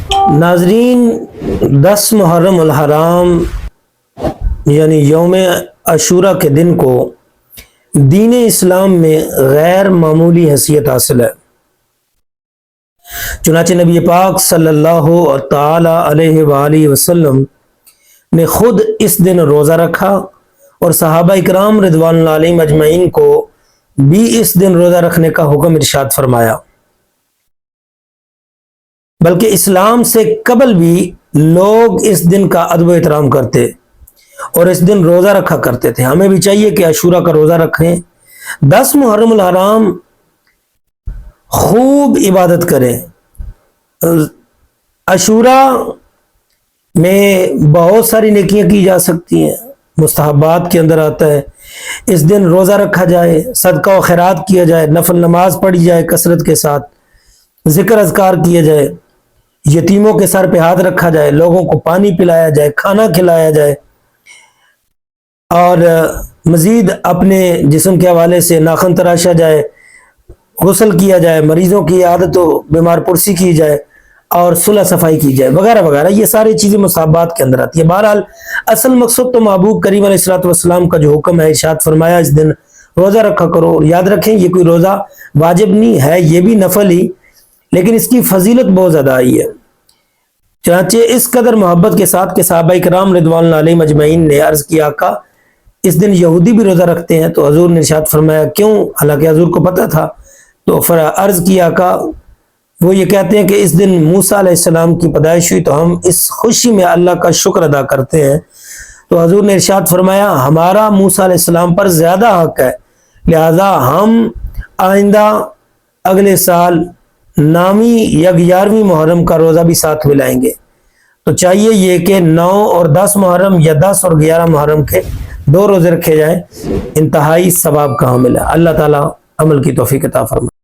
ناظرین، 10 محرم الحرام یعنی یوم عاشورہ کے دن کو دین اسلام میں غیر معمولی حیثیت حاصل ہے۔ چنانچہ نبی پاک صلی اللہ تعالی علیہ وآلہ وسلم نے خود اس دن روزہ رکھا اور صحابہ اکرام رضوان اللہ علیہم اجمعین کو بھی اس دن روزہ رکھنے کا حکم ارشاد فرمایا۔ بلکہ اسلام سے قبل بھی لوگ اس دن کا ادب و احترام کرتے اور اس دن روزہ رکھا کرتے تھے۔ ہمیں بھی چاہیے کہ عاشورہ کا روزہ رکھیں، 10 محرم الحرام خوب عبادت کریں۔ عاشورہ میں بہت ساری نیکیاں کی جا سکتی ہیں، مستحبات کے اندر آتا ہے اس دن روزہ رکھا جائے، صدقہ و خیرات کیا جائے، نفل نماز پڑھی جائے کثرت کے ساتھ، ذکر اذکار کیا جائے، یتیموں کے سر پہ ہاتھ رکھا جائے، لوگوں کو پانی پلایا جائے، کھانا کھلایا جائے، اور مزید اپنے جسم کے حوالے سے ناخن تراشا جائے، غسل کیا جائے، مریضوں کی عیادت و بیمار پرسی کی جائے اور صلح صفائی کی جائے وغیرہ وغیرہ۔ یہ ساری چیزیں مصابات کے اندر آتی ہیں۔ بہرحال اصل مقصد تو محبوب کریم علیہ الصلوۃ والسلام کا جو حکم ہے، ارشاد فرمایا اس دن روزہ رکھا کرو۔ یاد رکھیں یہ کوئی روزہ واجب نہیں ہے، یہ بھی نفل ہی، لیکن اس کی فضیلت بہت زیادہ آئی ہے۔ چنانچہ اس قدر محبت کے ساتھ کہ صحابہ کرام رضوان اللہ علیہم اجمعین نے عرض کیا آقا اس دن یہودی بھی روزہ رکھتے ہیں، تو حضور نے ارشاد فرمایا کیوں؟ حالانکہ حضور کو پتہ تھا، تو عرض کیا آقا وہ یہ کہتے ہیں کہ اس دن موسیٰ علیہ السلام کی پیدائش ہوئی تو ہم اس خوشی میں اللہ کا شکر ادا کرتے ہیں۔ تو حضور نے ارشاد فرمایا ہمارا موسیٰ علیہ السلام پر زیادہ حق ہے، لہذا ہم آئندہ اگلے سال نامی یا 11ویں محرم کا روزہ بھی ساتھ ملائیں گے۔ تو چاہیے یہ کہ 9 اور 10 محرم یا 10 اور 11 محرم کے 2 روزے رکھے جائیں، انتہائی ثواب کا حامل ہے۔ اللہ تعالیٰ عمل کی توفیق عطا فرمائے۔